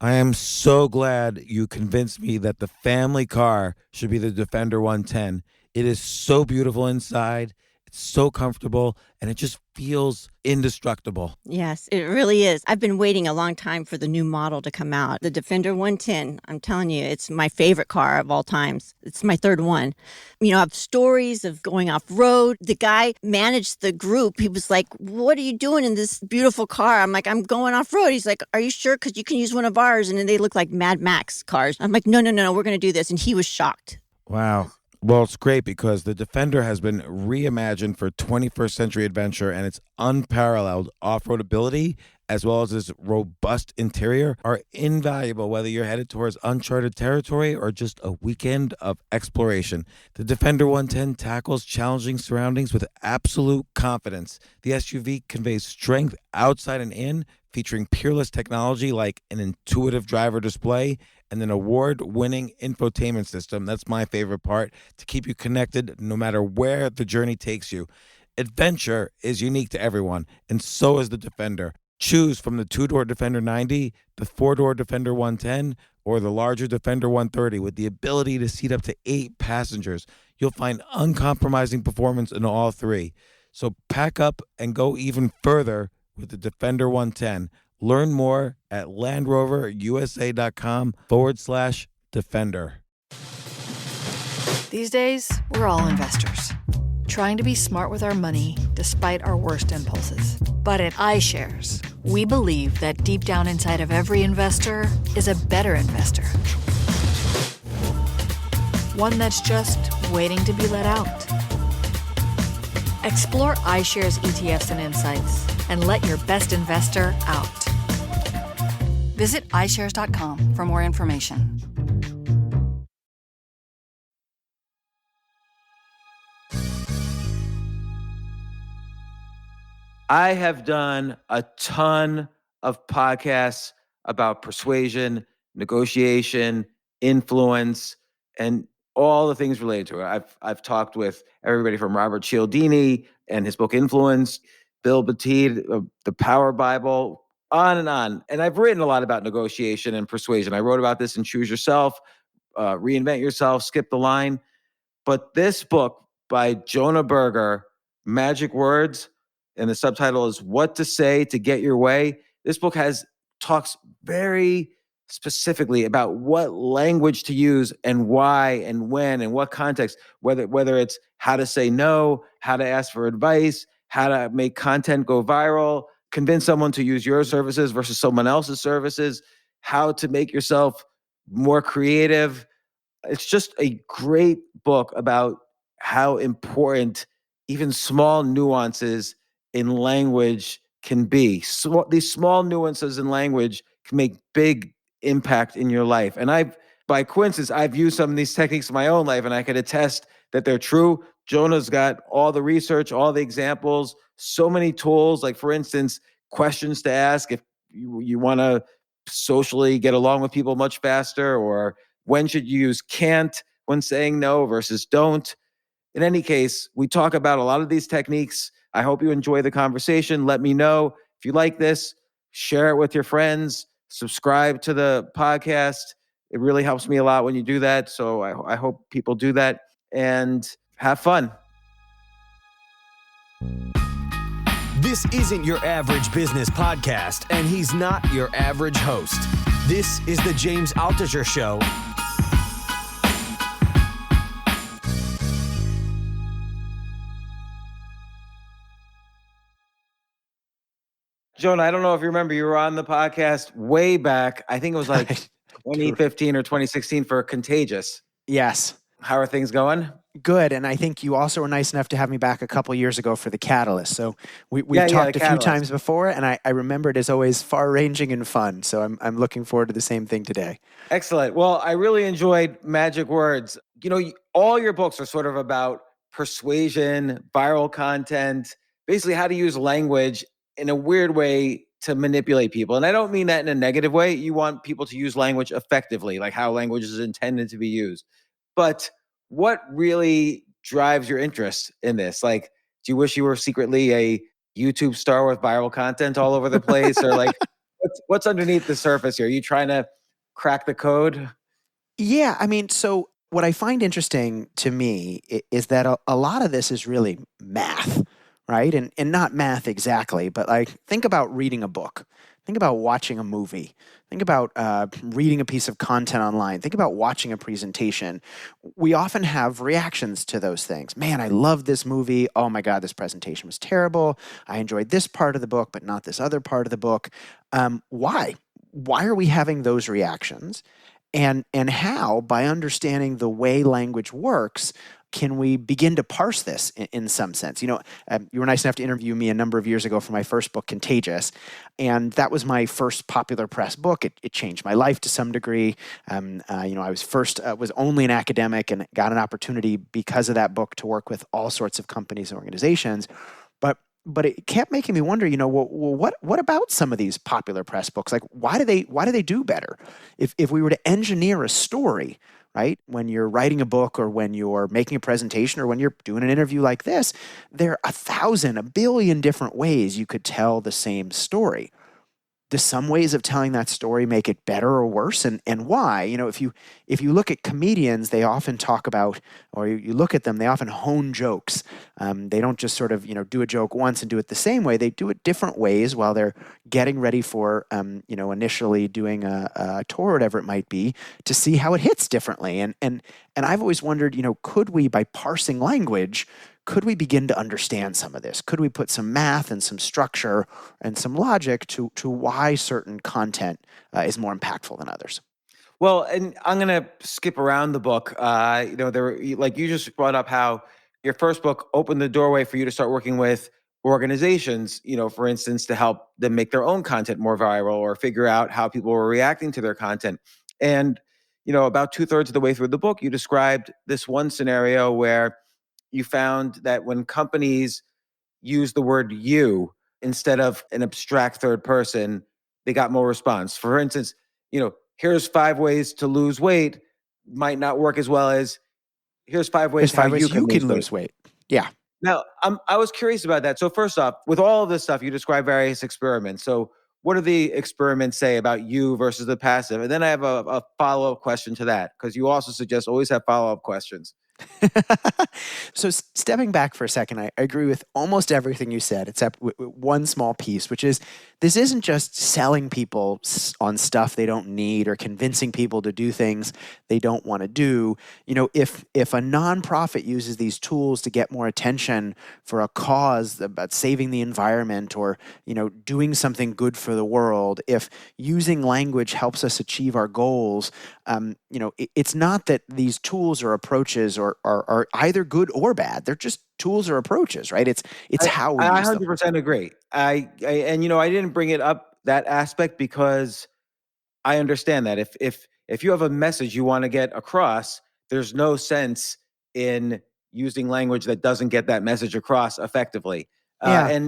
I am so glad you convinced me that the family car should be the Defender 110. It is so beautiful inside, it's so comfortable, and it just feels indestructible. Yes, it really is. I've been waiting a long time for the new model to come out. The Defender 110, I'm telling you, it's my favorite car of all times. It's my third one. You know, I have stories of going off road. The guy managed the group. He was like, "What are you doing in this beautiful car?" I'm like, "I'm going off road." He's like, "Are you sure? Because you can use one of ours." And then they look like Mad Max cars. I'm like, no, we're going to do this. And he was shocked. Wow. Well, it's great because the Defender has been reimagined for 21st century adventure, and its unparalleled off-road ability as well as its robust interior are invaluable whether you're headed towards uncharted territory or just a weekend of exploration. The Defender 110 tackles challenging surroundings with absolute confidence. The SUV conveys strength outside and in, featuring peerless technology like an intuitive driver display and an award-winning infotainment system. That's my favorite part, to keep you connected no matter where the journey takes you. Adventure is unique to everyone, and so is the Defender. Choose from the two-door Defender 90, the four-door Defender 110, or the larger Defender 130 with the ability to seat up to 8 passengers. You'll find uncompromising performance in all three. So pack up and go even further with the Defender 110. Learn more at LandRoverUSA.com/Defender. These days, we're all investors, trying to be smart with our money despite our worst impulses. But at iShares, we believe that deep down inside of every investor is a better investor. One that's just waiting to be let out. Explore iShares ETFs and insights and let your best investor out. Visit iShares.com for more information. I have done a ton of podcasts about persuasion, negotiation, influence, and all the things related to it. I've talked with everybody from Robert Cialdini and his book Influence, Bill Batiste, The Power Bible, on and on. And I've written a lot about negotiation and persuasion. I wrote about this in Choose Yourself, Reinvent Yourself, Skip the Line. But this book by Jonah Berger, Magic Words, and the subtitle is What to Say to Get Your Way. This book talks very specifically about what language to use and why and when and what context, whether it's how to say no, how to ask for advice, how to make content go viral, convince someone to use your services versus someone else's services, how to make yourself more creative. It's just a great book about how important even small nuances in language can be. So these small nuances in language can make big impact in your life. And by coincidence, I've used some of these techniques in my own life, and I can attest that they're true. Jonah's got all the research, all the examples, so many tools, like for instance, questions to ask if you want to socially get along with people much faster, or when should you use can't when saying no versus don't. In any case, we talk about a lot of these techniques. I hope you enjoy the conversation. Let me know if you like this. Share it with your friends. Subscribe to the podcast. It really helps me a lot when you do that. So I hope people do that and have fun. This isn't your average business podcast, and he's not your average host. This is the James Altucher Show. Jonah, I don't know if you remember, you were on the podcast way back. I think it was like 2015 or 2016 for Contagious. Yes. How are things going? Good. And I think you also were nice enough to have me back a couple years ago for the Catalyst. So we've talked a few times before, and I remember it as always far-ranging and fun. So I'm looking forward to the same thing today. Excellent. Well, I really enjoyed Magic Words. You know, all your books are sort of about persuasion, viral content, basically how to use language in a weird way to manipulate people. And I don't mean that in a negative way. You want people to use language effectively, like how language is intended to be used. But what really drives your interest in this? Like, do you wish you were secretly a YouTube star with viral content all over the place? Or like, what's underneath the surface here? Are you trying to crack the code? Yeah, I mean, so what I find interesting to me is that a lot of this is really math, right? And not math exactly, but like think about reading a book, think about watching a movie, think about reading a piece of content online, think about watching a presentation. We often have reactions to those things. Man, I love this movie. Oh my God, this presentation was terrible. I enjoyed this part of the book, but not this other part of the book. Why? Why are we having those reactions? And how, by understanding the way language works, can we begin to parse this in some sense? You were nice enough to interview me a number of years ago for my first book, Contagious, and that was my first popular press book. It changed my life to some degree. I was only an academic and got an opportunity because of that book to work with all sorts of companies and organizations. But it kept making me wonder, what about some of these popular press books? Like, why do they do better? If we were to engineer a story, right? When you're writing a book or when you're making a presentation or when you're doing an interview like this, there are 1,000, a billion different ways you could tell the same story. Do some ways of telling that story make it better or worse, and why? If you look at comedians, they often talk about, or you look at them, they often hone jokes. They don't just sort of do a joke once and do it the same way. They do it different ways while they're getting ready for initially doing a tour or whatever it might be, to see how it hits differently. And I've always wondered, could we, by parsing language, could we begin to understand some of this? Could we put some math and some structure and some logic to why certain content is more impactful than others? Well, and I'm going to skip around the book. There were, like you just brought up how your first book opened the doorway for you to start working with organizations, for instance, to help them make their own content more viral or figure out how people were reacting to their content. And, about 2/3 of the way through the book, you described this one scenario where you found that when companies use the word you instead of an abstract third person, they got more response. For instance, here's 5 ways to lose weight might not work as well as here's 5 ways There's how 5 ways you can lose weight. Yeah. Now, I was curious about that. So first off, with all of this stuff, you describe various experiments. So what do the experiments say about you versus the passive? And then I have a follow-up question to that, because you also suggest always have follow-up questions. So stepping back for a second, I agree with almost everything you said, except one small piece, which is this isn't just selling people on stuff they don't need or convincing people to do things they don't want to do. If a nonprofit uses these tools to get more attention for a cause about saving the environment or, doing something good for the world, if using language helps us achieve our goals, it's not that these tools or approaches are either good or bad. They're just tools or approaches, right? It's how we use them. I 100% agree. I didn't bring it up, that aspect, because I understand that if you have a message you want to get across, there's no sense in using language that doesn't get that message across effectively. Yeah.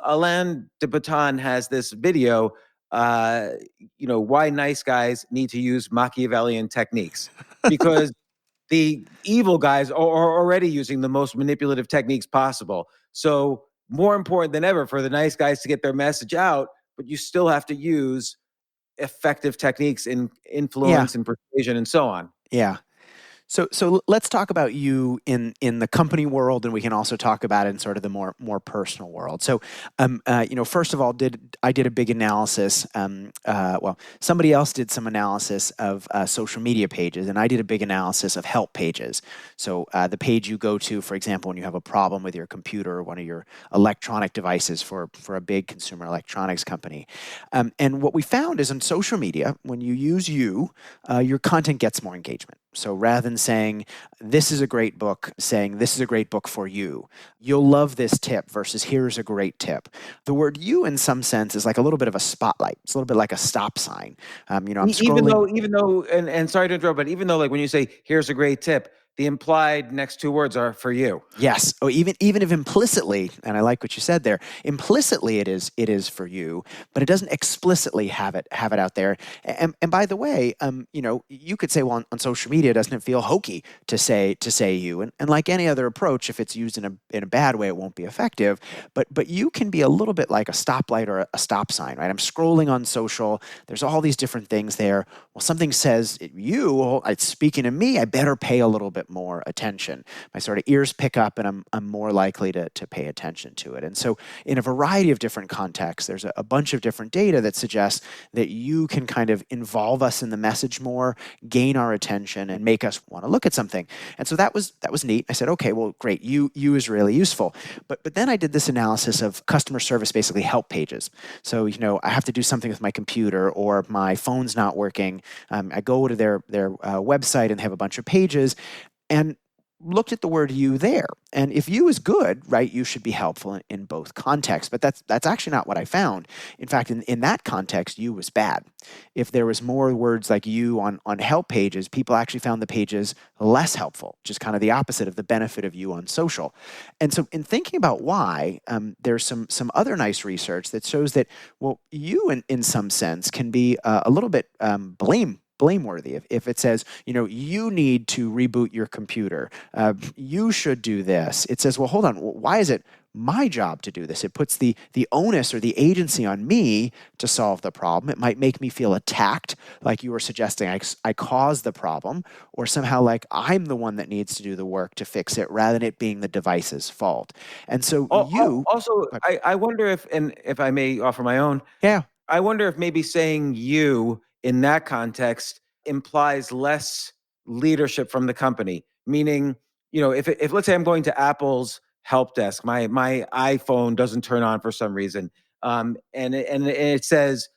Alain de Botton has this video, why nice guys need to use Machiavellian techniques, because the evil guys are already using the most manipulative techniques possible. So more important than ever for the nice guys to get their message out, but you still have to use effective techniques in influence and persuasion and so on. Yeah. So let's talk about you in the company world, and we can also talk about it in sort of the more personal world. So, first of all, I did a big analysis. Somebody else did some analysis of social media pages, and I did a big analysis of help pages. So the page you go to, for example, when you have a problem with your computer or one of your electronic devices for a big consumer electronics company. And what we found is on social media, when you use your content gets more engagement. So rather than saying, this is a great book, saying, this is a great book for you, you'll love this tip versus here's a great tip. The word you, in some sense, is like a little bit of a spotlight. It's a little bit like a stop sign. I'm scrolling. Even though, and sorry to interrupt, but even though, like, when you say, here's a great tip, the implied next two words are for you. Yes. Oh, even if implicitly, and I like what you said there, implicitly it is for you, but it doesn't explicitly have it out there. And by the way, you could say, well, on social media, doesn't it feel hokey to say you? And like any other approach, if it's used in a bad way, it won't be effective. But you can be a little bit like a stoplight or a stop sign, right? I'm scrolling on social. There's all these different things there. Well, something says you, well, it's speaking to me. I better pay a little bit more attention. My sort of ears pick up, and I'm more likely to pay attention to it. And so in a variety of different contexts, there's a bunch of different data that suggests that you can kind of involve us in the message more, gain our attention, and make us want to look at something. And so that was neat. I said, okay, well, great. You is really useful. But then I did this analysis of customer service, basically help pages. So, I have to do something with my computer, or my phone's not working. I go to their website, and they have a bunch of pages, and looked at the word you there. And if you is good, right, you should be helpful in both contexts. But that's actually not what I found. In fact, in that context, you was bad. If there was more words like you on help pages, people actually found the pages less helpful, just kind of the opposite of the benefit of you on social. And so in thinking about why, there's some other nice research that shows that, well, you in some sense can be a little bit blameworthy. If it says, you need to reboot your computer, you should do this. It says, well, hold on, why is it my job to do this? It puts the onus or the agency on me to solve the problem. It might make me feel attacked, like you were suggesting I caused the problem, or somehow like I'm the one that needs to do the work to fix it, rather than it being the device's fault. And so Also, I wonder if I may offer my own. Yeah. I wonder if maybe saying you in that context implies less leadership from the company. Meaning, if let's say I'm going to Apple's help desk, my iPhone doesn't turn on for some reason, and it says,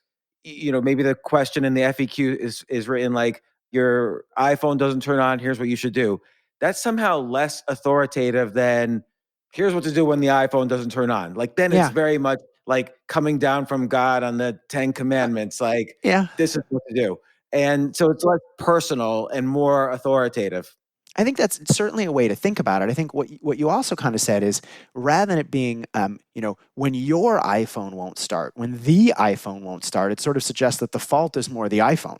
maybe the question in the FAQ is written like, your iPhone doesn't turn on, here's what you should do. That's somehow less authoritative than, here's what to do when the iPhone doesn't turn on. Like, then it's Yeah. very much like coming down from God on the 10 commandments. Like, Yeah. this is what to do. And so it's less personal and more authoritative. I think that's certainly a way to think about it. I think what you also kind of said is, rather than it being, when your iPhone won't start, when the iPhone won't start, it sort of suggests that the fault is more the iPhone,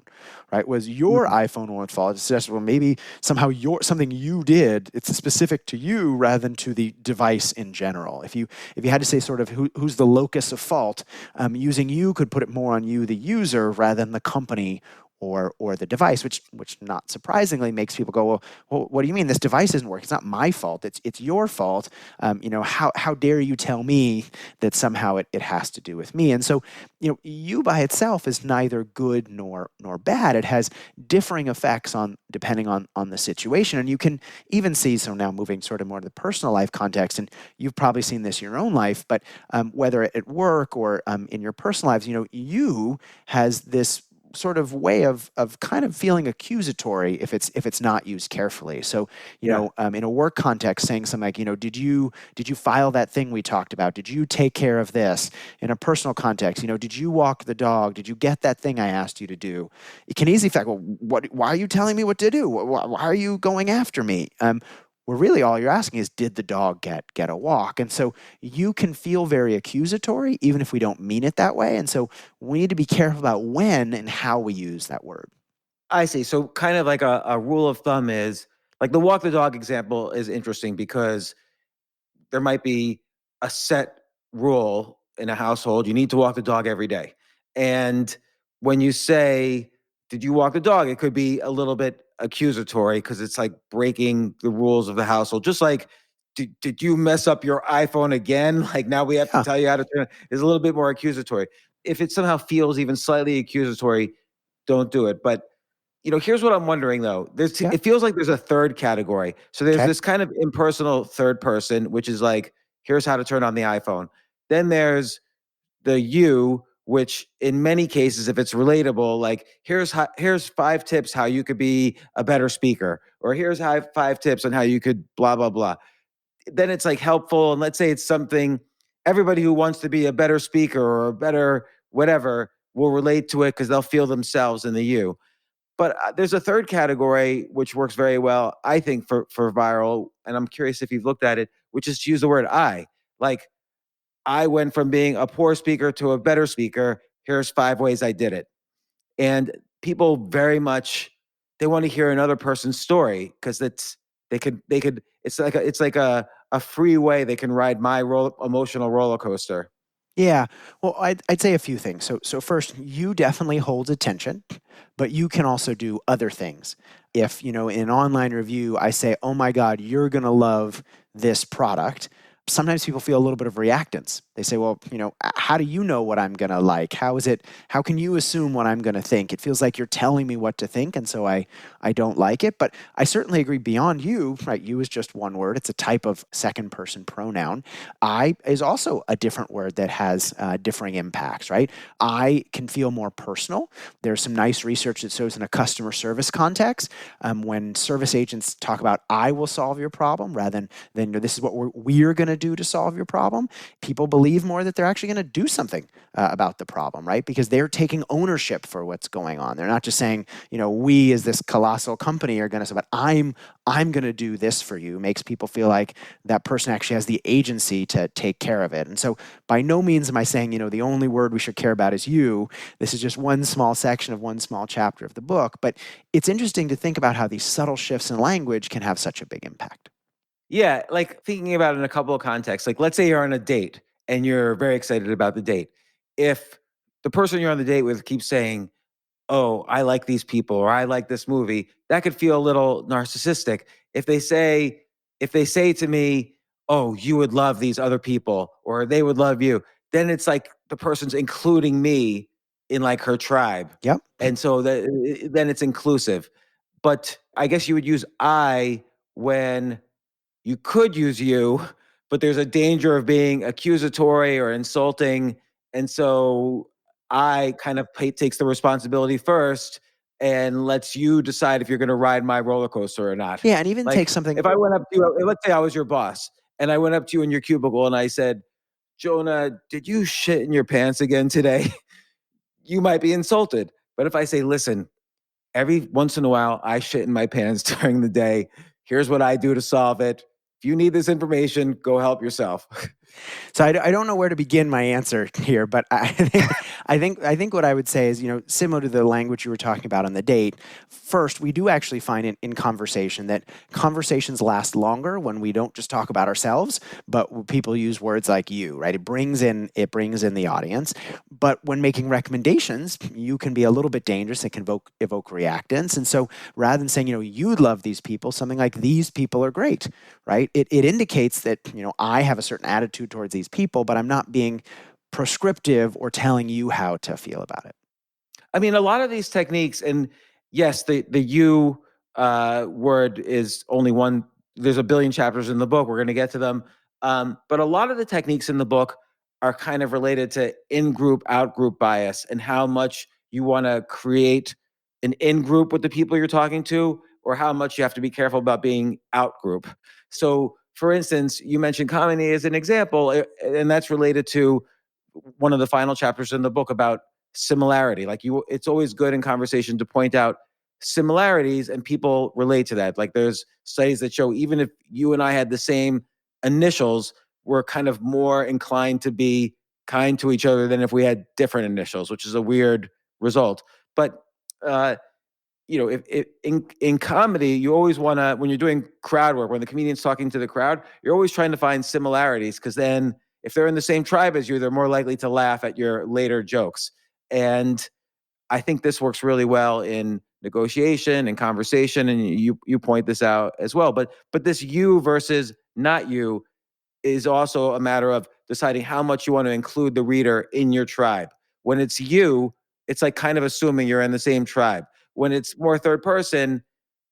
right? Was your iPhone won't fault, it suggests, well, maybe somehow something you did, it's specific to you rather than to the device in general. If you had to say sort of who's the locus of fault, using you could put it more on you, the user, rather than the company or the device, which not surprisingly makes people go, well, what do you mean this device isn't working? It's not my fault. It's your fault. How dare you tell me that somehow it has to do with me? And so, you by itself is neither good nor bad. It has differing effects depending on the situation. And you can even see, so now moving sort of more to the personal life context, and you've probably seen this in your own life, but whether at work or in your personal lives, you has this sort of way of kind of feeling accusatory if it's not used carefully. So, in a work context, saying something like, did you file that thing we talked about? Did you take care of this? In a personal context, did you walk the dog? Did you get that thing I asked you to do? It can easily affect, well, why are you telling me what to do? Why are you going after me? Well, really all you're asking is, did the dog get a walk? And so you can feel very accusatory, even if we don't mean it that way. And so we need to be careful about when and how we use that word. I see. So kind of like a rule of thumb is, like the walk the dog example is interesting because there might be a set rule in a household. You need to walk the dog every day. And when you say, did you walk the dog? It could be a little bit accusatory because it's like breaking the rules of the household. Just like, did you mess up your iPhone again? Like, now we have to tell you how to turn it. It's a little bit more accusatory. If it somehow feels even slightly accusatory, don't do it. But here's what I'm wondering though. It feels like there's a third category. So there's this kind of impersonal third person, which is like, here's how to turn on the iPhone. Then there's the you, which in many cases, if it's relatable, like here's 5 tips how you could be a better speaker, or here's 5 tips on how you could blah, blah, blah. Then it's like helpful. And let's say it's something everybody who wants to be a better speaker or a better whatever will relate to it because they'll feel themselves in the you. But there's a third category which works very well, I think, for viral. And I'm curious if you've looked at it, which is to use the word I. Like, I went from being a poor speaker to a better speaker. Here's 5 ways I did it. And people very much, they want to hear another person's story because it's like a free way they can ride my emotional roller coaster. Yeah. Well, I'd say a few things. So first, you definitely hold attention, but you can also do other things. If, in an online review, I say, oh my God, you're going to love this product. Sometimes people feel a little bit of reactance. They say, well, how do you know what I'm going to like? How can you assume what I'm going to think? It feels like you're telling me what to think. And so I don't like it, but I certainly agree beyond you, right? You is just one word. It's a type of second person pronoun. I is also a different word that has differing impacts, right? I can feel more personal. There's some nice research that shows in a customer service context, when service agents talk about, I will solve your problem rather than this is what we're going to do to solve your problem, people believe more that they're actually going to do something about the problem, right? Because they're taking ownership for what's going on. They're not just saying, we as this colossal company are going to say, but I'm going to do this for you. Makes people feel like that person actually has the agency to take care of it. And so by no means am I saying, the only word we should care about is you. This is just one small section of one small chapter of the book. But it's interesting to think about how these subtle shifts in language can have such a big impact. Yeah, like thinking about it in a couple of contexts. Like, let's say you're on a date and you're very excited about the date. If the person you're on the date with keeps saying, oh, I like these people or I like this movie, that could feel a little narcissistic. If they say to me, oh, you would love these other people or they would love you, then it's like the person's including me in like her tribe. Yep. And so then it's inclusive. But I guess you would use I when you could use you, but there's a danger of being accusatory or insulting. And so I kind of takes the responsibility first and lets you decide if you're going to ride my roller coaster or not. Yeah, and even take Like, something. if I went up to you, let's say I was your boss and I went up to you in your cubicle and I said, Jonah, did you shit in your pants again today? You might be insulted. But if I say, listen, every once in a while, I shit in my pants during the day. Here's what I do to solve it. If you need this information, go help yourself. So I don't know where to begin my answer here, but I think what I would say is, similar to the language you were talking about on the date, first, we do actually find in conversation that conversations last longer when we don't just talk about ourselves, but people use words like you, right? It brings in the audience. But when making recommendations, you can be a little bit dangerous. It can evoke reactance. And so rather than saying, you'd love these people, something like these people are great, right? It indicates that, I have a certain attitude towards these people, but I'm not being prescriptive or telling you how to feel about it. I mean, a lot of these techniques, and yes, the you word is only one. There's a billion chapters in the book. We're going to get to them. But a lot of the techniques in the book are kind of related to in-group, out-group bias and how much you want to create an in-group with the people you're talking to, or how much you have to be careful about being out-group. So, for instance, you mentioned comedy as an example, and that's related to one of the final chapters in the book about similarity. Like, it's always good in conversation to point out similarities and people relate to that. Like, there's studies that show even if you and I had the same initials, we're kind of more inclined to be kind to each other than if we had different initials, which is a weird result. But uh, if in comedy, you always want to, when you're doing crowd work, when the comedian's talking to the crowd, you're always trying to find similarities, because then if they're in the same tribe as you, they're more likely to laugh at your later jokes. And I think this works really well in negotiation and conversation, and you point this out as well. But this you versus not you is also a matter of deciding how much you want to include the reader in your tribe. When it's you, it's like kind of assuming you're in the same tribe. When it's more third person,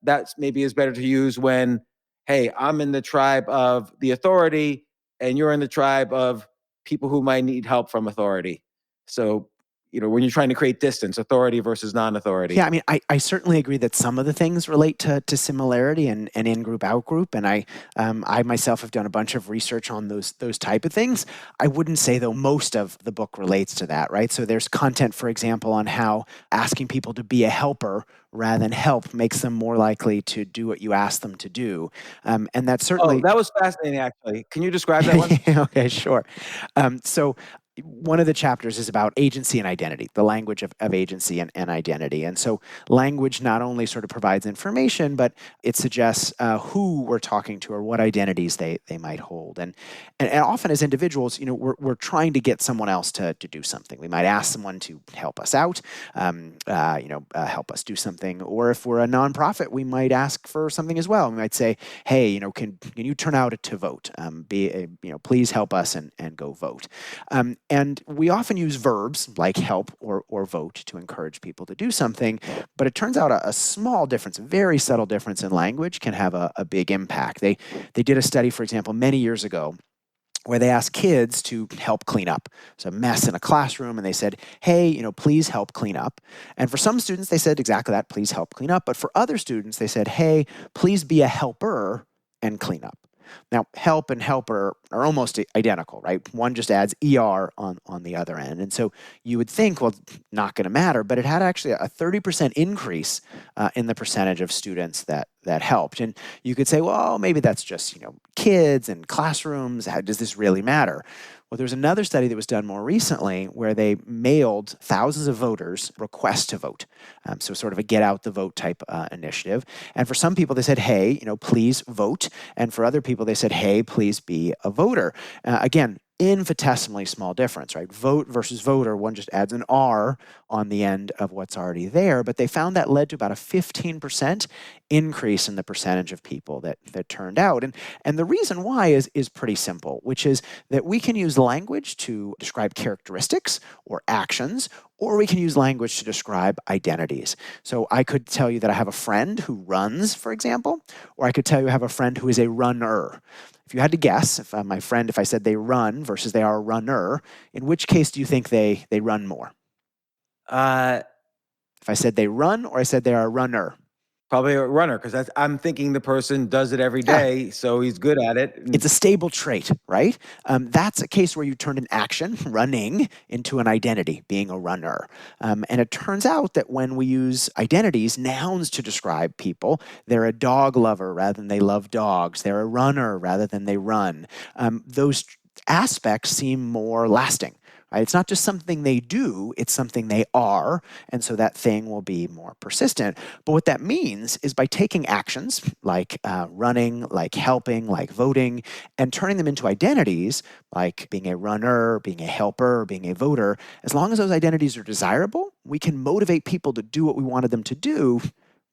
that maybe is better to use when, hey, I'm in the tribe of the authority and you're in the tribe of people who might need help from authority. So when you're trying to create distance, authority versus non-authority. Yeah, I mean, I certainly agree that some of the things relate to similarity and in-group, out-group. And I myself have done a bunch of research on those type of things. I wouldn't say, though, most of the book relates to that, right? So there's content, for example, on how asking people to be a helper rather than help makes them more likely to do what you ask them to do. And that's certainly... Oh, that was fascinating, actually. Can you describe that one? Okay, sure. So one of the chapters is about agency and identity, the language of agency and identity. And so language not only sort of provides information, but it suggests who we're talking to or what identities they might hold. And often as individuals, we're trying to get someone else to do something. We might ask someone to help us out, help us do something. Or if we're a nonprofit, we might ask for something as well. We might say, hey, can you turn out to vote? Please help us and go vote. And we often use verbs like help or vote to encourage people to do something, but it turns out a small difference, a very subtle difference in language can have a big impact. They did a study, for example, many years ago where they asked kids to help clean up. It's a mess in a classroom, and they said, hey, please help clean up. And for some students, they said exactly that, please help clean up. But for other students, they said, hey, please be a helper and clean up. Now, help and helper are almost identical, right? One just adds ER on the other end. And so you would think, well, not going to matter, but it had actually a 30% increase in the percentage of students that helped. And you could say, well, maybe that's just, kids and classrooms. How does this really matter? Well, there's another study that was done more recently where they mailed thousands of voters requests to vote. So sort of a get out the vote type initiative. And for some people, they said, hey, please vote. And for other people, they said, hey, please be a voter. Again, infinitesimally small difference, right? Vote versus voter, one just adds an R on the end of what's already there, but they found that led to about a 15% increase in the percentage of people that turned out. And the reason why is pretty simple, which is that we can use language to describe characteristics or actions, or we can use language to describe identities. So I could tell you that I have a friend who runs, for example, or I could tell you I have a friend who is a runner. If you had to guess, if I said they run versus they are a runner, in which case do you think they run more? If I said they run or I said they are a runner? Probably a runner, because I'm thinking the person does it every day, so he's good at it. It's a stable trait, right? That's a case where you turned an action, running, into an identity, being a runner. And it turns out that when we use identities, nouns to describe people, they're a dog lover rather than they love dogs. They're a runner rather than they run. Those aspects seem more lasting. Right? It's not just something they do, it's something they are, and so that thing will be more persistent. But what that means is by taking actions like running, like helping, like voting, and turning them into identities, like being a runner, being a helper, being a voter, as long as those identities are desirable, we can motivate people to do what we wanted them to do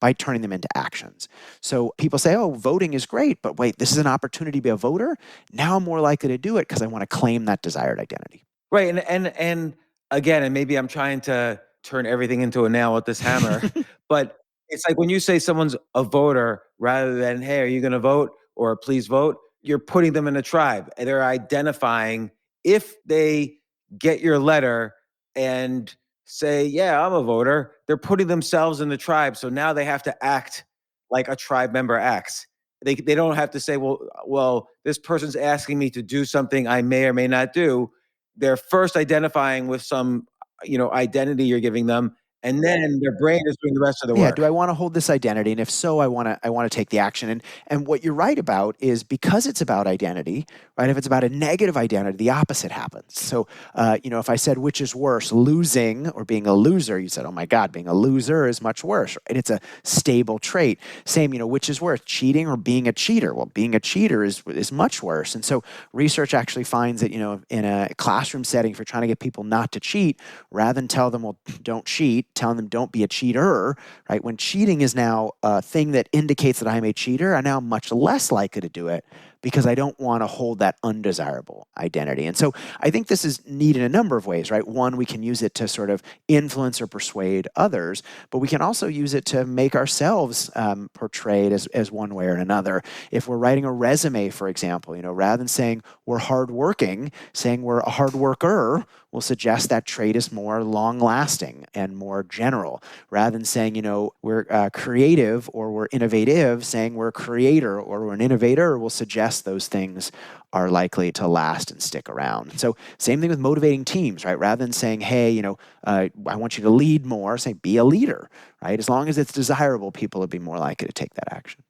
by turning them into actions. So people say, oh, voting is great, but wait, this is an opportunity to be a voter? Now I'm more likely to do it because I want to claim that desired identity. Right, and again, and maybe I'm trying to turn everything into a nail with this hammer, but it's like when you say someone's a voter rather than, hey, are you going to vote or please vote? You're putting them in a tribe, and they're identifying if they get your letter and say, yeah, I'm a voter, they're putting themselves in the tribe. So now they have to act like a tribe member acts. They don't have to say, well, this person's asking me to do something I may or may not do. They're first identifying with some, identity you're giving them, and then their brain is doing the rest of the work. Yeah, do I want to hold this identity? And if so, I want to take the action. And what you're right about is because it's about identity, right? If it's about a negative identity, the opposite happens. So, if I said which is worse, losing or being a loser, you said, oh my God, being a loser is much worse. And it's a stable trait. Same, which is worse, cheating or being a cheater? Well, being a cheater is much worse. And so research actually finds that, in a classroom setting, if you're trying to get people not to cheat, rather than tell them, well, don't cheat, telling them don't be a cheater, right? When cheating is now a thing that indicates that I'm a cheater, I'm now much less likely to do it because I don't want to hold that undesirable identity. And so I think this is neat in a number of ways, right? One, we can use it to sort of influence or persuade others, but we can also use it to make ourselves portrayed as one way or another. If we're writing a resume, for example, rather than saying we're hardworking, saying we're a hard worker will suggest that trait is more long-lasting and more general. Rather than saying, we're creative or we're innovative, saying we're a creator or we're an innovator will suggest those things are likely to last and stick around. So same thing with motivating teams, right? Rather than saying, hey, I want you to lead more, say be a leader, right? As long as it's desirable, people will be more likely to take that action.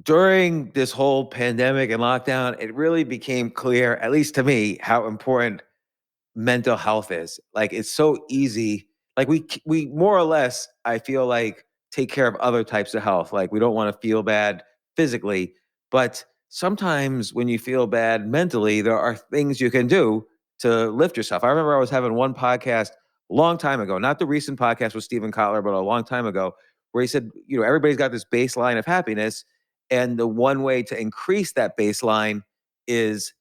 During this whole pandemic and lockdown, it really became clear, at least to me, how important mental health is. Like, it's so easy. Like, we more or less, I feel like, take care of other types of health. Like, we don't want to feel bad physically, but sometimes when you feel bad mentally, there are things you can do to lift yourself. I remember I was having one podcast a long time ago, not the recent podcast with Stephen Kotler, but a long time ago, where he said, everybody's got this baseline of happiness, and the one way to increase that baseline is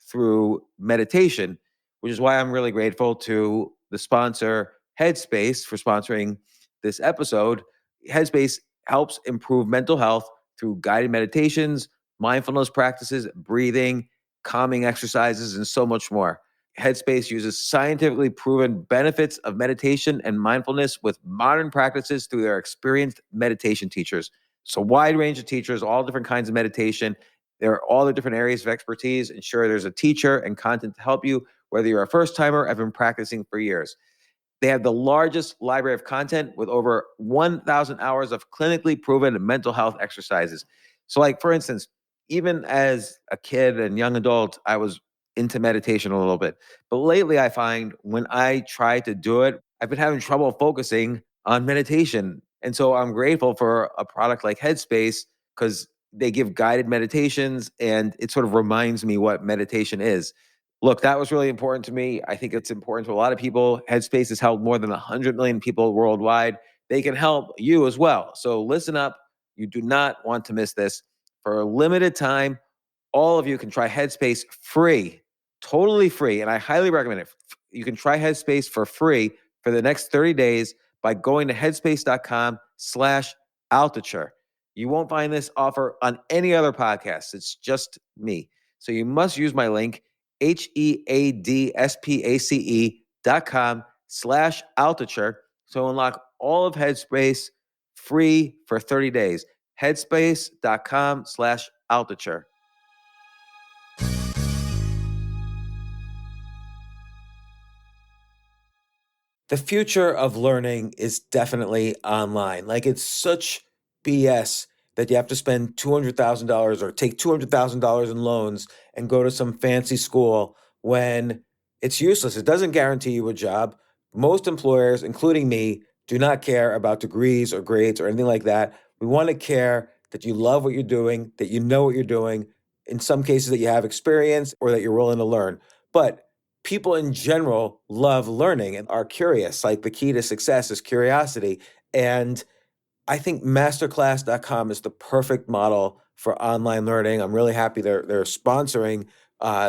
through meditation, which is why I'm really grateful to the sponsor, Headspace, for sponsoring this episode. Headspace helps improve mental health through guided meditations, mindfulness practices, breathing, calming exercises, and so much more. Headspace uses scientifically proven benefits of meditation and mindfulness with modern practices through their experienced meditation teachers. So, wide range of teachers, all different kinds of meditation. There are all the different areas of expertise. Ensure there's a teacher and content to help you, whether you're a first timer or have been practicing for years. They have the largest library of content with over 1,000 hours of clinically proven mental health exercises. So, like, for instance, even as a kid and young adult, I was into meditation a little bit. But lately, I find when I try to do it, I've been having trouble focusing on meditation. And so I'm grateful for a product like Headspace, because they give guided meditations and it sort of reminds me what meditation is. Look, that was really important to me. I think it's important to a lot of people. Headspace has helped more than 100 million people worldwide. They can help you as well. So listen up. You do not want to miss this. For a limited time, all of you can try Headspace free, totally free. And I highly recommend it. You can try Headspace for free for the next 30 days by going to headspace.com/Altucher. You won't find this offer on any other podcast. It's just me. So you must use my link, HEADSPACE.com/Altucher, to unlock all of Headspace free for 30 days. Headspace.com/Altucher. The future of learning is definitely online. Like, it's such BS that you have to spend $200,000 or take $200,000 in loans and go to some fancy school when it's useless. It doesn't guarantee you a job. Most employers, including me, do not care about degrees or grades or anything like that. We want to care that you love what you're doing, that you know what you're doing, in some cases that you have experience or that you're willing to learn. But people in general love learning and are curious. Like, the key to success is curiosity. And I think masterclass.com is the perfect model for online learning. I'm really happy they're sponsoring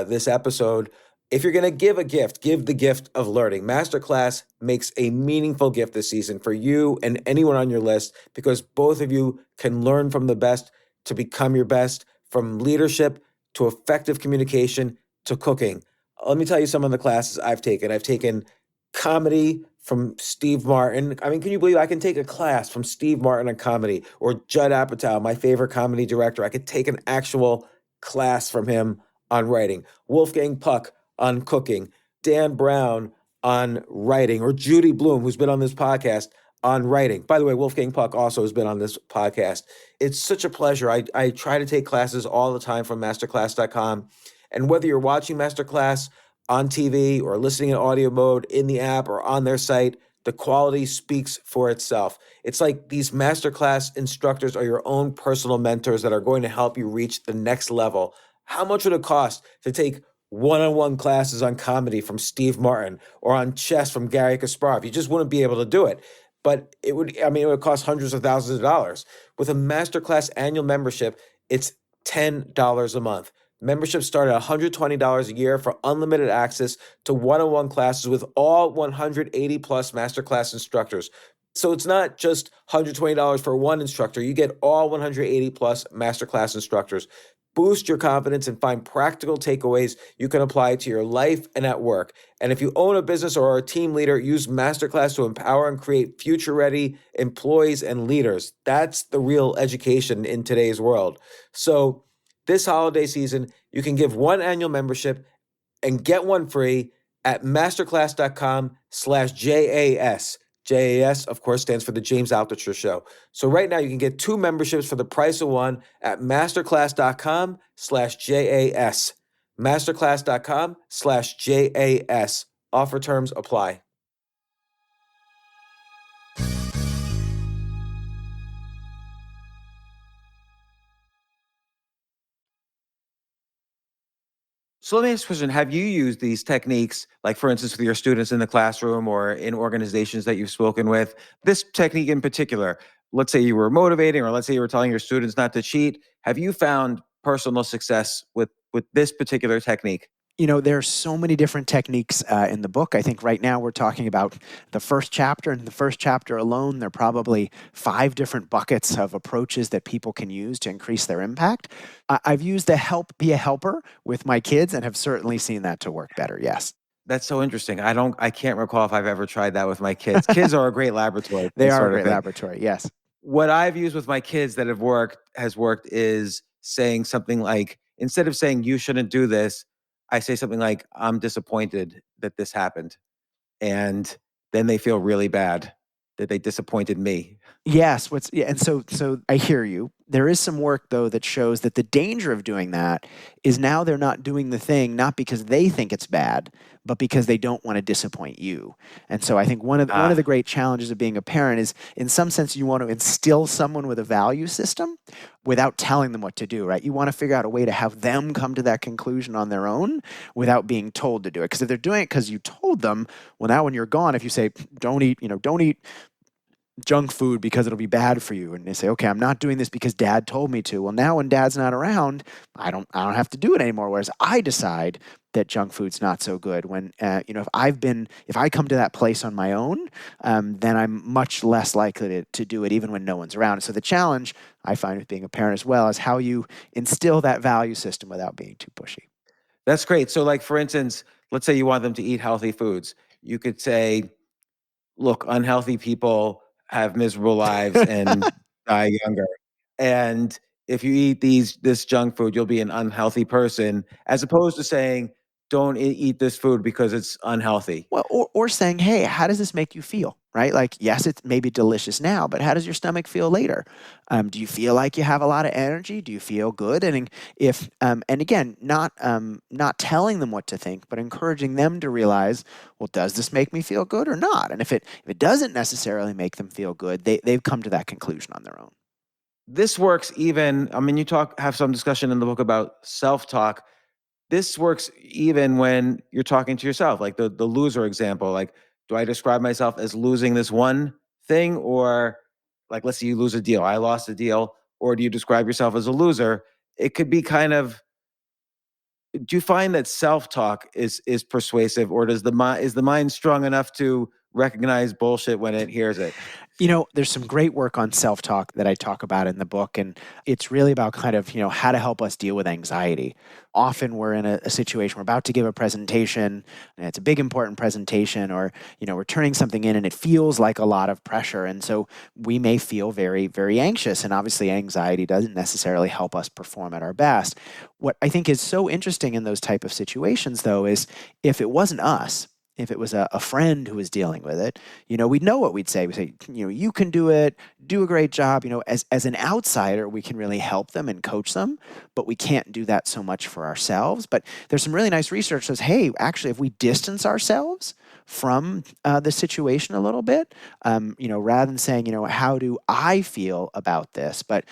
this episode. If you're going to give a gift, give the gift of learning. Masterclass makes a meaningful gift this season for you and anyone on your list, because both of you can learn from the best to become your best, from leadership to effective communication to cooking. Let me tell you some of the classes I've taken. I've taken comedy from Steve Martin. I mean, can you believe I can take a class from Steve Martin on comedy, or Judd Apatow, my favorite comedy director? I could take an actual class from him on writing. Wolfgang Puck on cooking. Dan Brown on writing, or Judy Bloom, who's been on this podcast, on writing. By the way, Wolfgang Puck also has been on this podcast. It's such a pleasure. I try to take classes all the time from masterclass.com. And whether you're watching Masterclass on TV or listening in audio mode in the app or on their site, the quality speaks for itself. It's like these masterclass instructors are your own personal mentors that are going to help you reach the next level. How much would it cost to take one-on-one classes on comedy from Steve Martin or on chess from Gary Kasparov? You just wouldn't be able to do it. But it would cost hundreds of thousands of dollars. With a masterclass annual membership, it's $10 a month. Memberships start at $120 a year for unlimited access to one-on-one classes with all 180 plus masterclass instructors. So it's not just $120 for one instructor. You get all 180 plus masterclass instructors. Boost your confidence and find practical takeaways you can apply to your life and at work. And if you own a business or are a team leader, use Masterclass to empower and create future-ready employees and leaders. That's the real education in today's world. So this holiday season, you can give one annual membership and get one free at masterclass.com/JAS. JAS, of course, stands for the James Altucher Show. So right now you can get 2 memberships for the price of one at masterclass.com/JAS. Masterclass.com/JAS. Offer terms apply. So let me ask you a question. Have you used these techniques, like for instance, with your students in the classroom or in organizations that you've spoken with? This technique in particular, let's say you were motivating, or let's say you were telling your students not to cheat. Have you found personal success with this particular technique? There's so many different techniques in the book. I think right now we're talking about the first chapter. And in the first chapter alone, there are probably 5 different buckets of approaches that people can use to increase their impact. I've used be a helper with my kids and have certainly seen that to work better. Yes. That's so interesting. I can't recall if I've ever tried that with my kids. Kids are a great laboratory. They are a great laboratory. Yes. What I've used with my kids that has worked is saying something like, instead of saying you shouldn't do this, I say something like, I'm disappointed that this happened. And then they feel really bad that they disappointed me. Yes. And so I hear you. There is some work though that shows that the danger of doing that is now they're not doing the thing, not because they think it's bad, but because they don't want to disappoint you. And so I think one of the great challenges of being a parent is, in some sense, you want to instill someone with a value system without telling them what to do, right? You want to figure out a way to have them come to that conclusion on their own without being told to do it. Because if they're doing it because you told them, well, now when you're gone, if you say, don't eat junk food because it'll be bad for you, and they say, okay, I'm not doing this because dad told me to. Well, now when dad's not around, I don't have to do it anymore. Whereas I decide that junk food's not so good. When if I come to that place on my own, then I'm much less likely to do it even when no one's around. So the challenge I find with being a parent as well is how you instill that value system without being too pushy. That's great. So like, for instance, let's say you want them to eat healthy foods. You could say, look, unhealthy people have miserable lives and die younger. And if you eat this junk food, you'll be an unhealthy person, as opposed to saying, don't eat this food because it's unhealthy. Well, or saying, hey, how does this make you feel? Right? Like, yes, it's maybe delicious now, but how does your stomach feel later? Do you feel like you have a lot of energy? Do you feel good? And again, not telling them what to think, but encouraging them to realize, well, does this make me feel good or not? And if it doesn't necessarily make them feel good, they've come to that conclusion on their own. This works even, you have some discussion in the book about self-talk. This works even when you're talking to yourself, like the loser example. Like, do I describe myself as losing this one thing? Or like, let's say you lose a deal. I lost a deal. Or do you describe yourself as a loser? It could be kind of, do you find that self-talk is persuasive, or is the mind strong enough to recognize bullshit when it hears it? There's some great work on self-talk that I talk about in the book, and it's really about kind of, how to help us deal with anxiety. Often we're in a situation, we're about to give a presentation, and it's a big, important presentation, or, we're turning something in and it feels like a lot of pressure. And so we may feel very, very anxious, and obviously anxiety doesn't necessarily help us perform at our best. What I think is so interesting in those type of situations, though, is if it wasn't us, if it was a friend who was dealing with it, we'd know what we'd say. We say, you can do it, do a great job. As an outsider, we can really help them and coach them, but we can't do that so much for ourselves. But there's some really nice research that says, hey, actually, if we distance ourselves from the situation a little bit, rather than saying, how do I feel about this? But,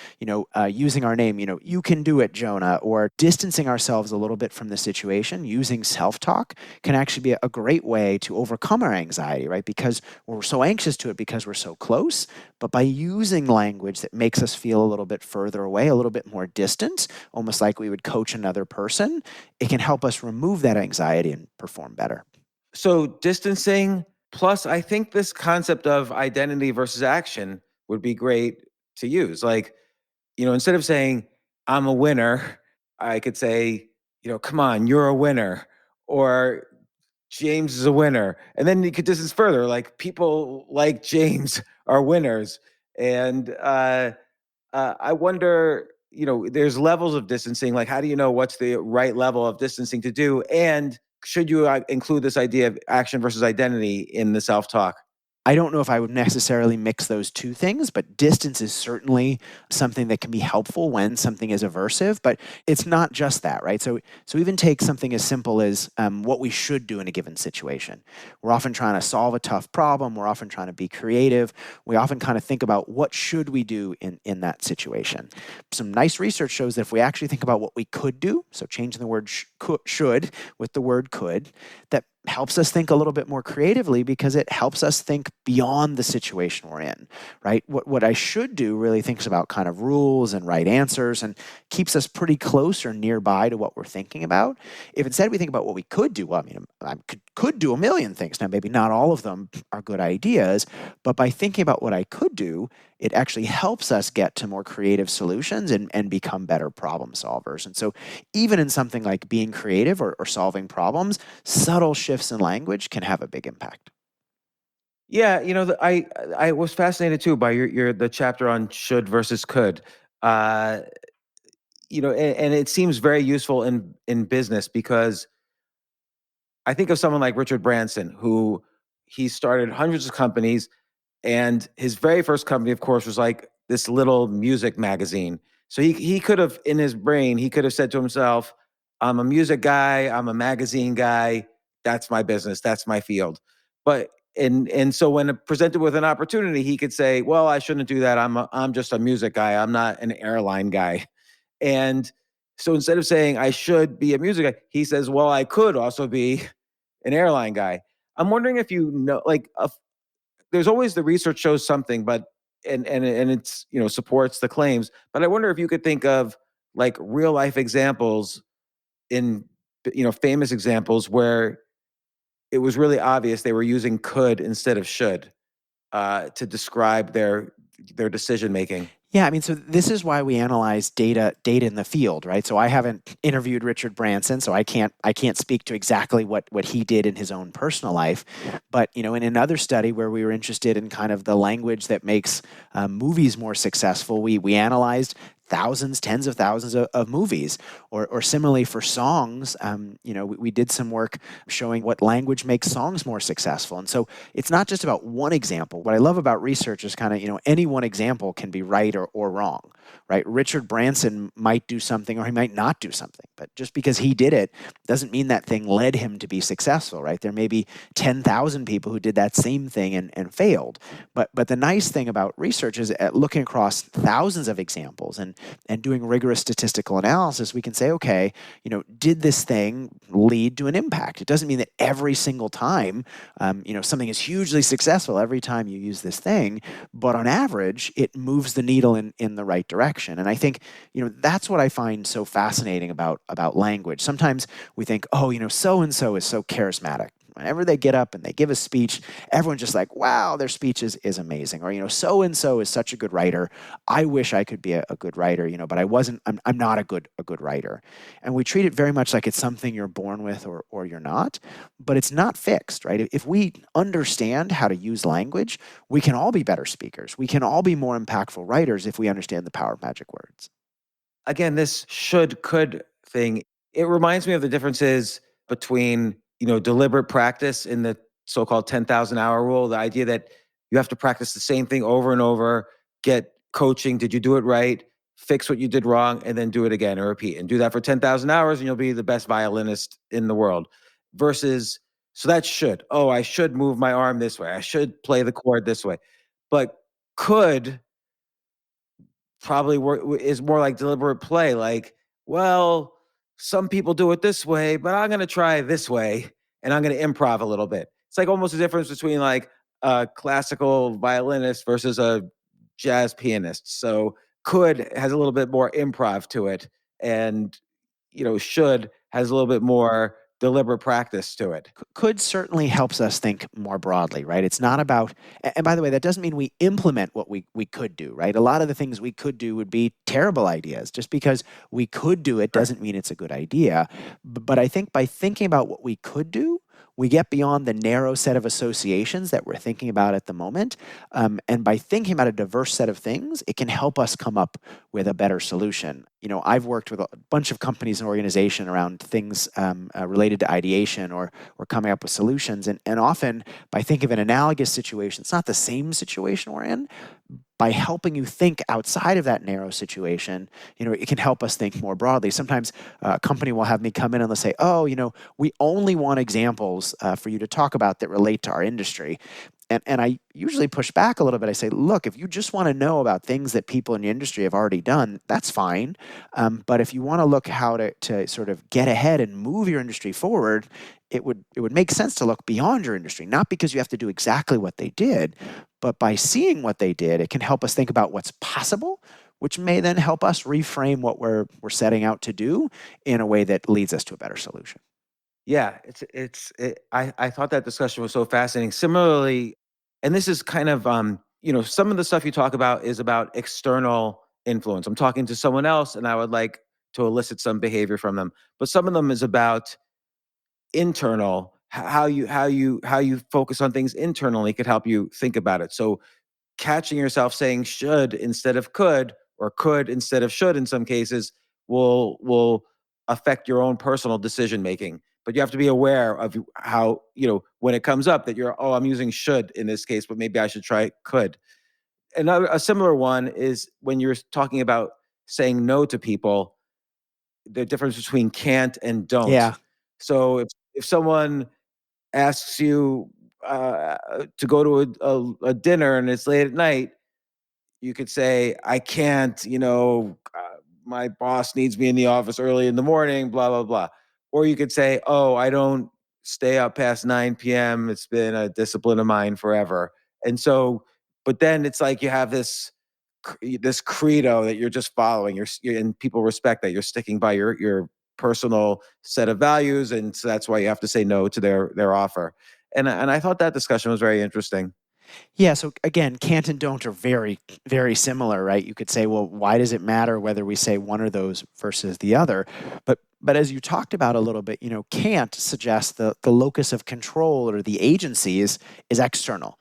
using our name, you can do it, Jonah, or distancing ourselves a little bit from the situation, using self-talk can actually be a great way to overcome our anxiety, right? Because we're so anxious to it because we're so close. But by using language that makes us feel a little bit further away, a little bit more distant, almost like we would coach another person, it can help us remove that anxiety and perform better. So distancing, plus I think this concept of identity versus action would be great to use. Like, instead of saying, I'm a winner, I could say, come on, you're a winner. Or James is a winner. And then you could distance further, like people like James are winners. And I wonder, there's levels of distancing. Like, how do you know what's the right level of distancing to do? And should you include this idea of action versus identity in the self-talk? I don't know if I would necessarily mix those two things, but distance is certainly something that can be helpful when something is aversive, but it's not just that, right? So even take something as simple as what we should do in a given situation. We're often trying to solve a tough problem. We're often trying to be creative. We often kind of think about what should we do in that situation. Some nice research shows that if we actually think about what we could do, so changing the word should with the word could, that helps us think a little bit more creatively because it helps us think beyond the situation we're in, right? What I should do really thinks about kind of rules and right answers and keeps us pretty close or nearby to what we're thinking about. If instead we think about what we could do, well, I could do a million things. Now, maybe not all of them are good ideas, but by thinking about what I could do, it actually helps us get to more creative solutions and become better problem solvers. And so even in something like being creative or solving problems, subtle shifts in language can have a big impact. Yeah, I was fascinated too by your the chapter on should versus could. Uh, and it seems very useful in business because I think of someone like Richard Branson, who he started hundreds of companies, and his very first company, of course, was like this little music magazine. So he could have, in his brain, he could have said to himself, I'm a music guy, I'm a magazine guy, that's my business, that's my field. But and so when presented with an opportunity, he could say, well, I shouldn't do that. I'm just a music guy. I'm not an airline guy. And so instead of saying I should be a music guy, he says, well, I could also be an airline guy. I'm wondering if like there's always the research shows something, but and it's supports the claims. But I wonder if you could think of like real life examples in famous examples where it was really obvious they were using could instead of should to describe their decision making. Yeah, so this is why we analyze data in the field, right? So I haven't interviewed Richard Branson, so I can't speak to exactly what he did in his own personal life. But in another study where we were interested in kind of the language that makes movies more successful, we analyzed thousands, tens of thousands of movies, or similarly for songs. We did some work showing what language makes songs more successful. And so it's not just about one example. What I love about research is kind of, any one example can be right or wrong, right? Richard Branson might do something or he might not do something, but just because he did it doesn't mean that thing led him to be successful, right? There may be 10,000 people who did that same thing and failed. But the nice thing about research is at looking across thousands of examples and doing rigorous statistical analysis, we can say, okay, did this thing lead to an impact? It doesn't mean that every single time, something is hugely successful every time you use this thing, but on average, it moves the needle in the right direction. And I think, that's what I find so fascinating about language. Sometimes we think, oh, so-and-so is so charismatic. Whenever they get up and they give a speech, everyone's just like, wow, their speech is amazing. Or, so-and-so is such a good writer. I wish I could be a good writer, but I'm not a good writer. And we treat it very much like it's something you're born with or you're not, but it's not fixed, right? If we understand how to use language, we can all be better speakers. We can all be more impactful writers if we understand the power of magic words. Again, this should could thing, it reminds me of the differences between deliberate practice in the so-called 10,000 hour rule, the idea that you have to practice the same thing over and over, get coaching. Did you do it right? Fix what you did wrong and then do it again or repeat and do that for 10,000 hours and you'll be the best violinist in the world versus, so that should, I should move my arm this way. I should play the chord this way, but could probably is more like deliberate play. Like, well, some people do it this way, but I'm going to try this way and I'm going to improv a little bit. It's like almost a difference between like a classical violinist versus a jazz pianist. So could has a little bit more improv to it, and should has a little bit more deliberate practice to it. Could certainly helps us think more broadly, right? It's not about, and by the way, that doesn't mean we implement what we could do, right? A lot of the things we could do would be terrible ideas. Just because we could do it doesn't mean it's a good idea. But I think by thinking about what we could do, we get beyond the narrow set of associations that we're thinking about at the moment. And by thinking about a diverse set of things, it can help us come up with a better solution. I've worked with a bunch of companies and organizations around things related to ideation or coming up with solutions. And often by thinking of an analogous situation, it's not the same situation we're in. By helping you think outside of that narrow situation, it can help us think more broadly. Sometimes a company will have me come in and they'll say, we only want examples for you to talk about that relate to our industry. And I usually push back a little bit. I say, look, if you just want to know about things that people in your industry have already done, that's fine. But if you want to look how to sort of get ahead and move your industry forward, it would make sense to look beyond your industry, not because you have to do exactly what they did, but by seeing what they did, it can help us think about what's possible, which may then help us reframe what we're setting out to do in a way that leads us to a better solution. Yeah, I thought that discussion was so fascinating. Similarly, and this is kind of some of the stuff you talk about is about external influence. I'm talking to someone else and I would like to elicit some behavior from them. But some of them is about internal, how you focus on things internally could help you think about it. So catching yourself saying should instead of could, or could instead of should in some cases will affect your own personal decision making. But you have to be aware of how, when it comes up that I'm using should in this case, but maybe I should try could. A similar one is when you're talking about saying no to people, the difference between can't and don't. Yeah. So if someone asks you to go to a dinner and it's late at night, you could say, I can't, my boss needs me in the office early in the morning, blah, blah, blah. Or you could say, I don't stay up past 9 p.m. It's been a discipline of mine forever. And so, but then it's like you have this credo that you're just following, and people respect that you're sticking by your personal set of values. And so that's why you have to say no to their offer. And I thought that discussion was very interesting. Yeah, so again, can't and don't are very, very similar, right? You could say, well, why does it matter whether we say one of those versus the other? But as you talked about a little bit, can't suggests the locus of control or the agency is external.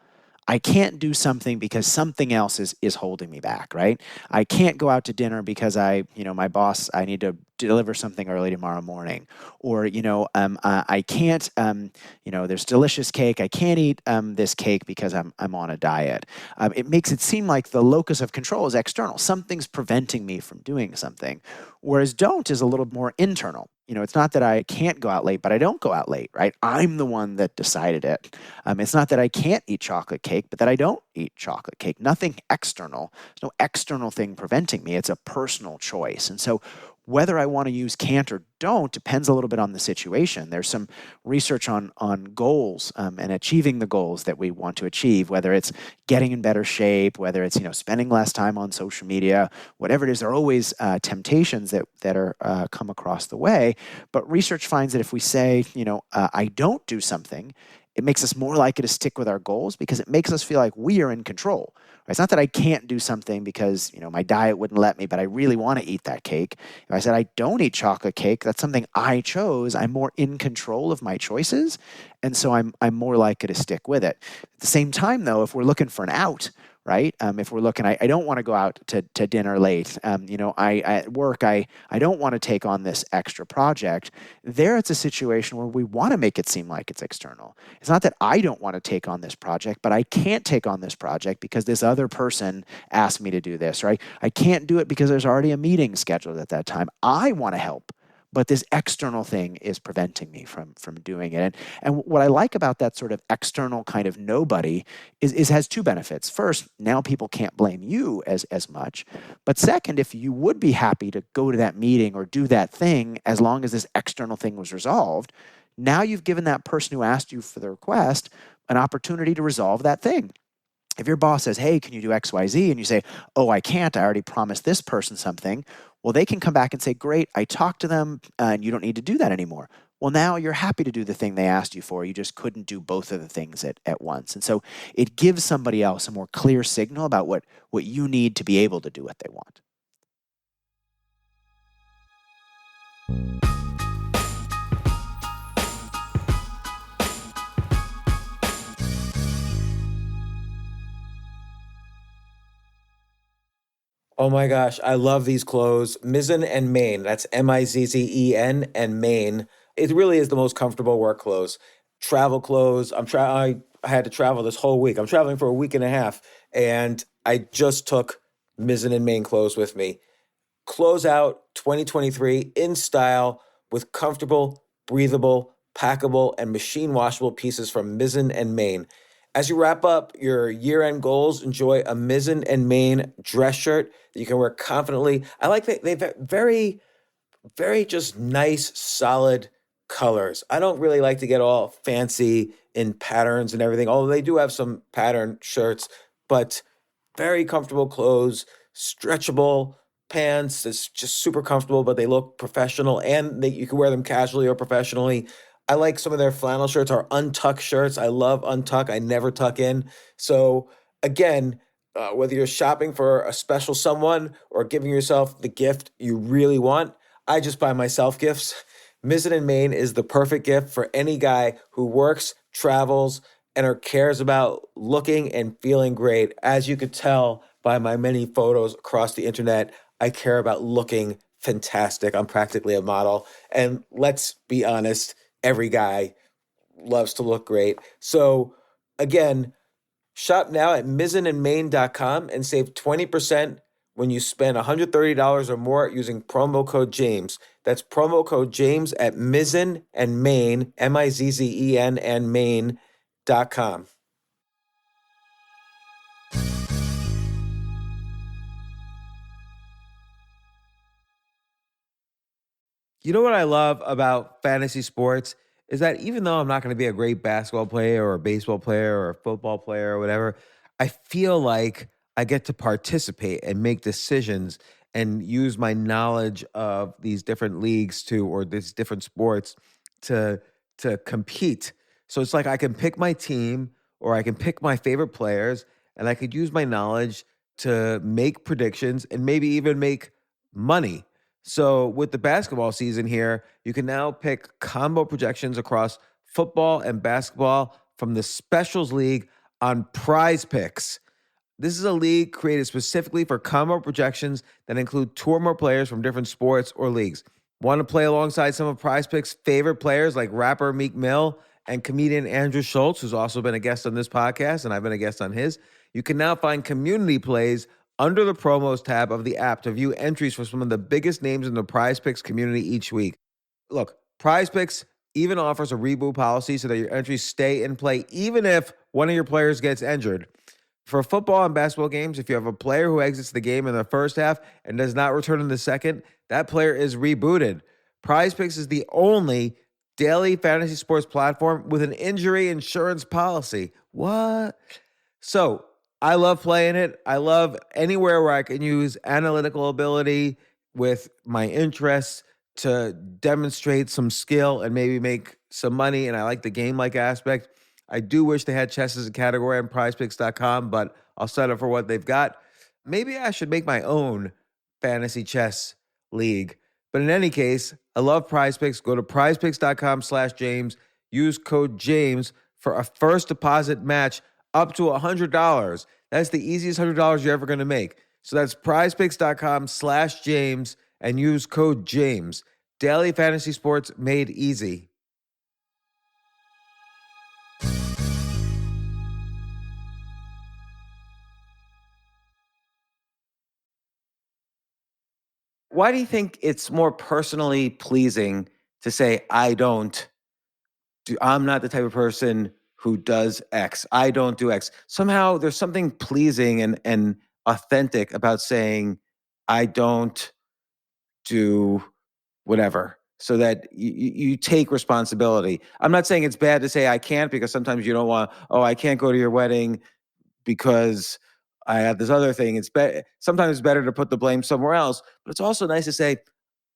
I can't do something because something else is holding me back, right? I can't go out to dinner because my boss, I need to deliver something early tomorrow morning. Or, I can't, there's delicious cake. I can't eat this cake because I'm on a diet. It makes it seem like the locus of control is external. Something's preventing me from doing something. Whereas don't is a little more internal. It's not that I can't go out late, but I don't go out late, right? I'm the one that decided it. It's not that I can't eat chocolate cake, but that I don't eat chocolate cake. Nothing external. There's no external thing preventing me. It's a personal choice. And so whether I want to use can't or don't depends a little bit on the situation. There's some research on goals and achieving the goals that we want to achieve, whether it's getting in better shape, whether it's spending less time on social media, whatever it is. There are always temptations that are come across the way. But research finds that if we say, I don't do something, it makes us more likely to stick with our goals because it makes us feel like we are in control. It's not that I can't do something because, my diet wouldn't let me, but I really want to eat that cake. If I said I don't eat chocolate cake, that's something I chose. I'm more in control of my choices, and so I'm more likely to stick with it. At the same time, though, if we're looking for an out, right? If we're looking, I don't want to go out to dinner late. I at work, I don't want to take on this extra project. There, it's a situation where we want to make it seem like it's external. It's not that I don't want to take on this project, but I can't take on this project because this other person asked me to do this, right? I can't do it because there's already a meeting scheduled at that time. I want to help, but this external thing is preventing me from doing it. And what I like about that sort of external kind of nobody is has two benefits. First, now people can't blame you as much. But second, if you would be happy to go to that meeting or do that thing as long as this external thing was resolved, now you've given that person who asked you for the request an opportunity to resolve that thing. If your boss says, hey, can you do X, Y, Z? And you say, oh, I can't. I already promised this person something. Well, they can come back and say, great, I talked to them and you don't need to do that anymore. Well, now you're happy to do the thing they asked you for. You just couldn't do both of the things at once. And so it gives somebody else a more clear signal about what you need to be able to do what they want. Oh my gosh, I love these clothes. Mizzen and Main. That's Mizzen and Main. It really is the most comfortable work clothes. Travel clothes. I had to travel this whole week. I'm traveling for a week and a half, and I just took Mizzen and Main clothes with me. Close out 2023 in style with comfortable, breathable, packable, and machine washable pieces from Mizzen and Main. As you wrap up your year-end goals, enjoy a Mizzen and Main dress shirt that you can wear confidently. I like that they've very, very just nice, solid colors. I don't really like to get all fancy in patterns and everything, although they do have some pattern shirts, but very comfortable clothes, stretchable pants. It's just super comfortable, but they look professional and you can wear them casually or professionally. I like some of their flannel shirts or untuck shirts. I love untuck. I never tuck in. So again, whether you're shopping for a special someone or giving yourself the gift you really want, I just buy myself gifts. Mizzen and Main is the perfect gift for any guy who works, travels, and or cares about looking and feeling great. As you could tell by my many photos across the internet, I care about looking fantastic. I'm practically a model. And let's be honest, every guy loves to look great. So again, shop now at mizzenandmain.com and save 20% when you spend $130 or more using promo code James. That's promo code James at Mizzen and Main, Mizzen and Main.com. You know what I love about fantasy sports is that even though I'm not going to be a great basketball player or a baseball player or a football player or whatever, I feel like I get to participate and make decisions and use my knowledge of these different leagues or these different sports to compete. So it's like I can pick my team or I can pick my favorite players and I could use my knowledge to make predictions and maybe even make money. So with the basketball season here, you can now pick combo projections across football and basketball from the Specials League on Prize Picks. This is a league created specifically for combo projections that include two or more players from different sports or leagues. Want to play alongside some of Prize Picks' favorite players like rapper Meek Mill and comedian Andrew Schultz, who's also been a guest on this podcast, and I've been a guest on his? You can now find community plays under the promos tab of the app to view entries for some of the biggest names in the Prize Picks community each week. Look, Prize Picks even offers a reboot policy so that your entries stay in play even if one of your players gets injured. For football and basketball games, if you have a player who exits the game in the first half and does not return in the second, that player is rebooted. Prize Picks is the only daily fantasy sports platform with an injury insurance policy. What? So, I love playing it. I love anywhere where I can use analytical ability with my interests to demonstrate some skill and maybe make some money. And I like the game-like aspect. I do wish they had chess as a category on prizepicks.com, but I'll settle for what they've got. Maybe I should make my own fantasy chess league. But in any case, I love Prize Picks. Go to prizepicks.com/James. Use code James for a first deposit match up to $100. That's the easiest $100 you're ever going to make. So that's prizepicks.com/James and use code James. Daily fantasy sports made easy. Why do you think it's more personally pleasing to say, I'm not the type of person who does X. I don't do X. Somehow there's something pleasing and authentic about saying, I don't do whatever, so that you take responsibility. I'm not saying it's bad to say I can't, because sometimes you don't want, I can't go to your wedding because I have this other thing. Sometimes it's better to put the blame somewhere else, but it's also nice to say,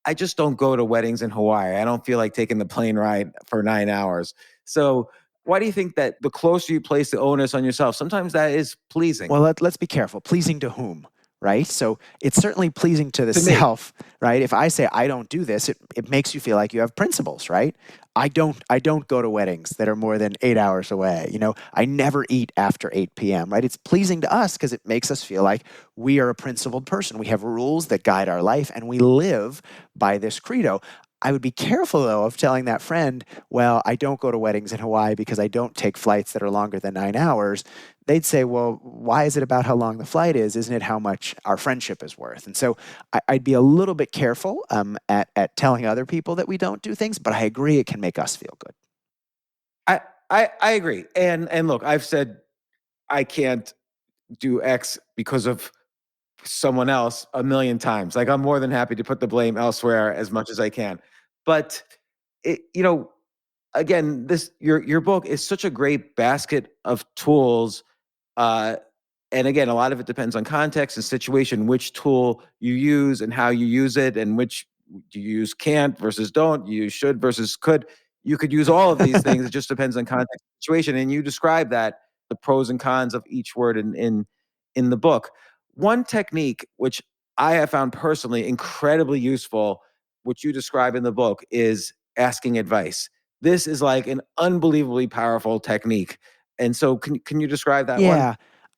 I just don't go to weddings in Hawaii. I don't feel like taking the plane ride for 9 hours. So why do you think that the closer you place the onus on yourself, sometimes that is pleasing? Well, let's be careful. Pleasing to whom? Right? So it's certainly pleasing to the To me. self, right? If I say I don't do this, it makes you feel like you have principles, right? I don't go to weddings that are more than 8 hours away. I never eat after 8 p.m., right? It's pleasing to us because it makes us feel like we are a principled person. We have rules that guide our life and we live by this credo. I would be careful, though, of telling that friend, well, I don't go to weddings in Hawaii because I don't take flights that are longer than 9 hours. They'd say, well, why is it about how long the flight is? Isn't it how much our friendship is worth? And so I'd be a little bit careful at telling other people that we don't do things, but I agree it can make us feel good. I agree. And look, I've said I can't do X because of someone else a million times. Like, I'm more than happy to put the blame elsewhere as much as I can. But it, again, your book is such a great basket of tools. Uh, and again, a lot of it depends on context and situation, which tool you use and how you use it, and which do you use can't versus don't, you use should versus could. You could use all of these things. It just depends on context and situation. And you describe that, the pros and cons of each word in the book. One technique which I have found personally incredibly useful, which you describe in the book, is asking advice. This is like an unbelievably powerful technique. And so can you describe that one? Yeah.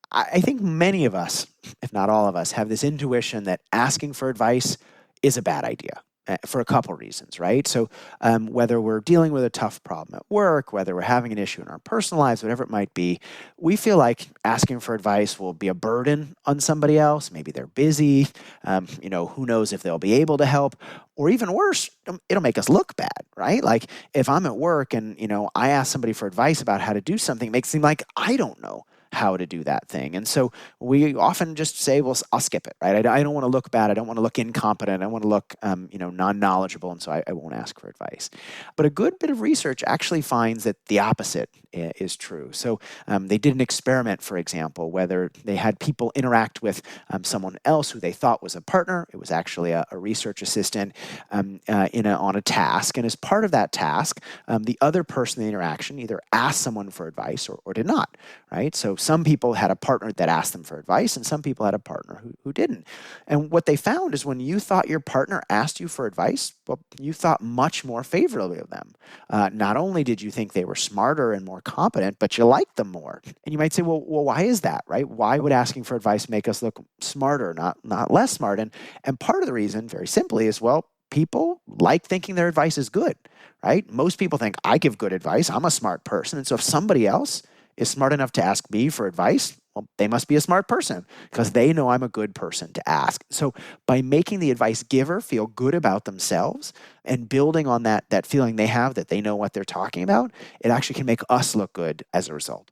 I think many of us, if not all of us, have this intuition that asking for advice is a bad idea for a couple reasons, right? So whether we're dealing with a tough problem at work, whether we're having an issue in our personal lives, whatever it might be, we feel like asking for advice will be a burden on somebody else. Maybe they're busy. Who knows if they'll be able to help, or even worse, it'll make us look bad, right? Like if I'm at work and, I ask somebody for advice about how to do something, it makes it seem like I don't know how to do that thing. And so we often just say, well, I'll skip it, right? I don't want to look bad. I don't want to look incompetent. I want to look, non-knowledgeable. And so I won't ask for advice. But a good bit of research actually finds that the opposite is true. So they did an experiment, for example, whether they had people interact with someone else who they thought was a partner. It was actually a research assistant on a task. And as part of that task, the other person in the interaction either asked someone for advice or did not, right? So some people had a partner that asked them for advice, and some people had a partner who didn't. And what they found is when you thought your partner asked you for advice, well, you thought much more favorably of them. Not only did you think they were smarter and more competent, but you liked them more. And you might say, well, why is that, right? Why would asking for advice make us look smarter, not less smart? And part of the reason, very simply, is, well, people like thinking their advice is good, right? Most people think, I give good advice. I'm a smart person. And so if somebody else is smart enough to ask me for advice, well, they must be a smart person because they know I'm a good person to ask. So by making the advice giver feel good about themselves and building on that feeling they have that they know what they're talking about, it actually can make us look good as a result.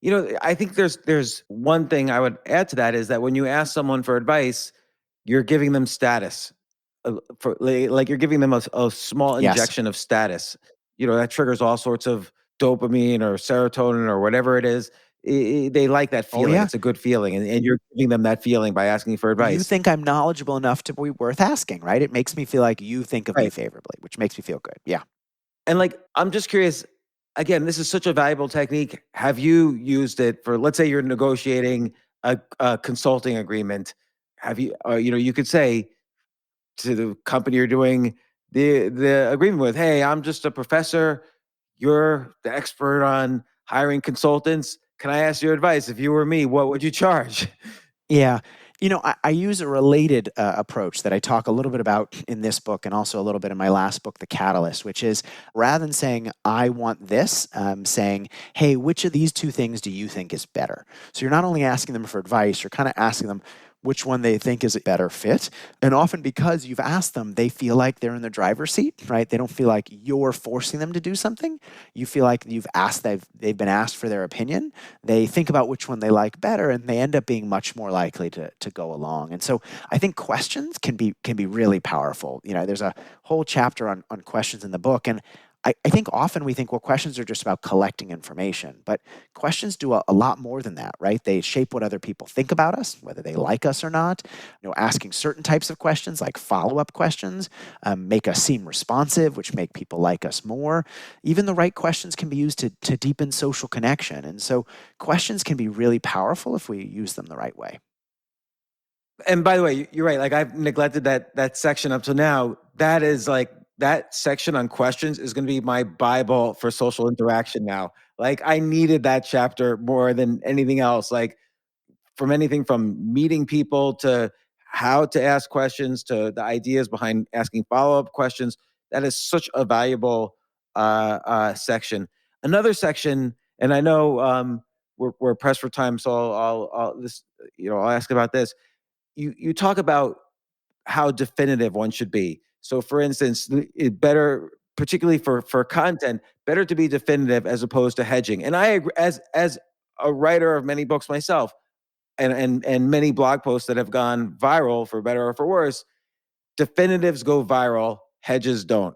I think there's one thing I would add to that, is that when you ask someone for advice, you're giving them status. Like you're giving them a small Yes. injection of status. That triggers all sorts of dopamine or serotonin or whatever it is. They like that Oh, feeling. yeah. It's a good feeling, and you're giving them that feeling by asking for You advice. think I'm knowledgeable enough to be worth asking, right? It makes me feel like you think of me Right. favorably, which makes me feel good. Yeah. And I'm just curious. Again, this is such a valuable technique. Have you used it for, let's say you're negotiating a consulting agreement? Have you, you could say to the company you're doing the agreement with, hey, I'm just a professor. You're the expert on hiring consultants. can I ask your advice? If you were me, what would you charge? Yeah. I use a related approach that I talk a little bit about in this book and also a little bit in my last book, The Catalyst, which is rather than saying, I want this, saying, hey, which of these two things do you think is better? So you're not only asking them for advice, you're kind of asking them which one they think is a better fit. And often because you've asked them, they feel like they're in the driver's seat, right? They don't feel like you're forcing them to do something. You feel like they've been asked for their opinion. They think about which one they like better, and they end up being much more likely to go along. And so I think questions can be really powerful. There's a whole chapter on questions in the book, and I think often we think, well, questions are just about collecting information, but questions do a lot more than that, right? They shape what other people think about us, whether they like us or not. Asking certain types of questions, like follow-up questions, make us seem responsive, which make people like us more. Even the right questions can be used to deepen social connection. And so questions can be really powerful if we use them the right way. And by the way, you're right. Like, I've neglected that section up to now. That is like, that section on questions is going to be my Bible for social interaction now. Like, I needed that chapter more than anything else. Like, from anything from meeting people to how to ask questions to the ideas behind asking follow-up questions. That is such a valuable section. Another section, and I know we're pressed for time, so I'll ask about this. You talk about how definitive one should be. So, for instance, it better, particularly for content, better to be definitive as opposed to hedging. And I agree, as a writer of many books myself, and many blog posts that have gone viral, for better or for worse, definitives go viral, hedges don't.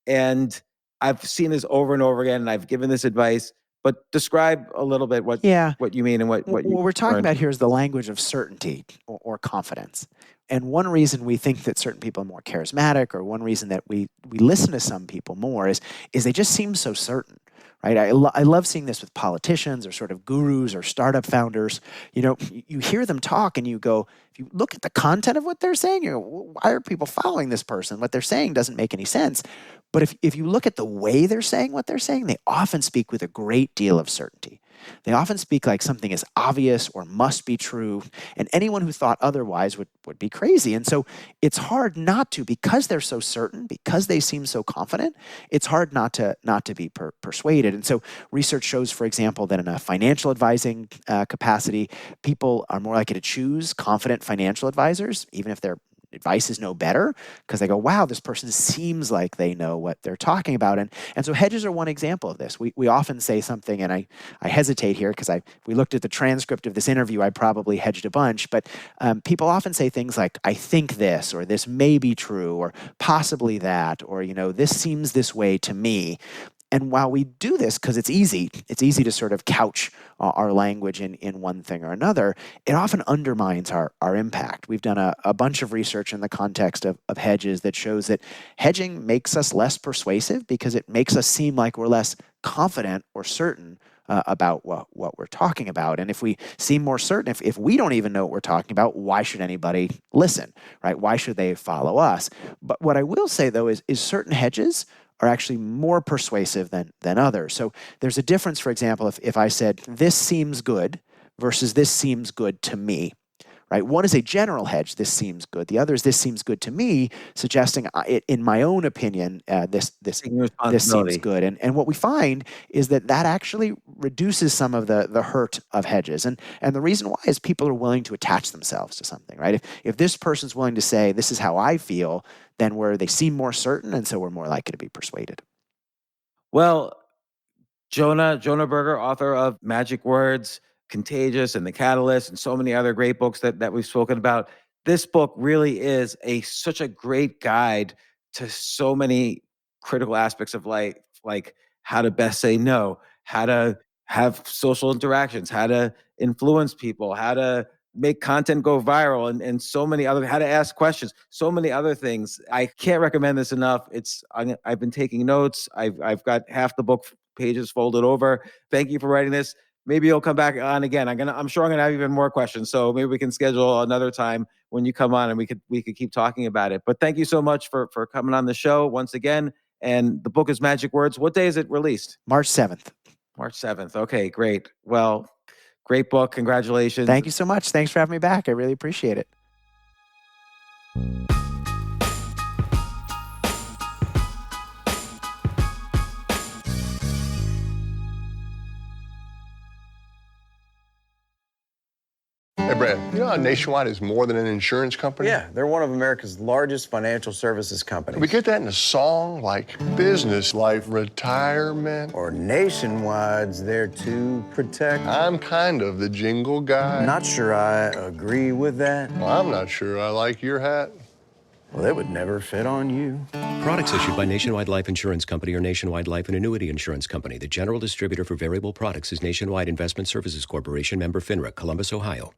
And I've seen this over and over again, and I've given this advice. But describe a little bit what you mean and what you What we're talking learned. about here is the language of certainty or confidence. And one reason we think that certain people are more charismatic, or one reason that we listen to some people more is they just seem so certain, right? I love seeing this with politicians or sort of gurus or startup founders. You hear them talk and you go, if you look at the content of what they're saying, you go, why are people following this person? What they're saying doesn't make any sense. But if you look at the way they're saying what they're saying, they often speak with a great deal of certainty. They often speak like something is obvious or must be true, and anyone who thought otherwise would be crazy. And so it's hard not to, because they're so certain, because they seem so confident, it's hard not to be persuaded. And so research shows, for example, that in a financial advising capacity, people are more likely to choose confident financial advisors, even if their advice is no better, because they go, wow, this person seems like they know what they're talking about. And so hedges are one example of this. We often say something, and I hesitate here because if we looked at the transcript of this interview, I probably hedged a bunch, but people often say things like, I think this, or this may be true, or possibly that, or, this seems this way to me. And while we do this, because it's easy to sort of couch our language in one thing or another, it often undermines our impact. We've done a bunch of research in the context of hedges that shows that hedging makes us less persuasive because it makes us seem like we're less confident or certain about what we're talking about. And if we seem more certain, if we don't even know what we're talking about, why should anybody listen, right? Why should they follow us? But what I will say, though, is certain hedges are actually more persuasive than others. So there's a difference, for example, if I said, this seems good versus this seems good to me, right? One is a general hedge, this seems good. The other is this seems good to me, suggesting in my own opinion, this seems good. And what we find is that actually reduces some of the hurt of hedges. And the reason why is people are willing to attach themselves to something, right? If this person's willing to say, this is how I feel, then they seem more certain, and so we're more likely to be persuaded. Well, Jonah Berger, author of Magic Words, Contagious, and The Catalyst, and so many other great books that we've spoken about. This book really is such a great guide to so many critical aspects of life, like how to best say no, how to have social interactions, how to influence people, how to make content go viral, and so many other, how to ask questions, so many other things. I can't recommend this enough. I've been taking notes. I've got half the book pages folded over. Thank you for writing this. Maybe you'll come back on again. I'm sure I'm gonna have even more questions. So maybe we can schedule another time when you come on, and we could keep talking about it. But thank you so much for coming on the show once again. And the book is Magic Words. What day is it released? March 7th. March 7th. Okay, great. Well, Great book. Congratulations. Thank you so much. Thanks for having me back. I really appreciate it. Hey, Brad, you know how Nationwide is more than an insurance company? Yeah, they're one of America's largest financial services companies. We get that in a song like business, life, retirement. Or Nationwide's there to protect. I'm kind of the jingle guy. Not sure I agree with that. Well, I'm not sure I like your hat. Well, it would never fit on you. Products issued by Nationwide Life Insurance Company or Nationwide Life and Annuity Insurance Company. The general distributor for variable products is Nationwide Investment Services Corporation, member FINRA, Columbus, Ohio.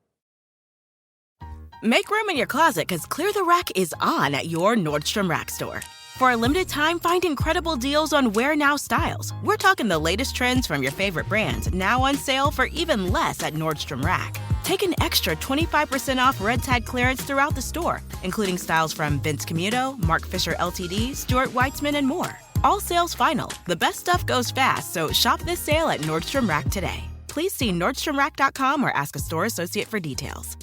Make room in your closet because Clear the Rack is on at your Nordstrom Rack store. For a limited time, find incredible deals on wear now styles. We're talking the latest trends from your favorite brands, now on sale for even less at Nordstrom Rack. Take an extra 25% off red tag clearance throughout the store, including styles from Vince Camuto, Mark Fisher Ltd, Stuart Weitzman, and more. All sales final. The best stuff goes fast, so shop this sale at Nordstrom Rack today. Please see nordstromrack.com or ask a store associate for details.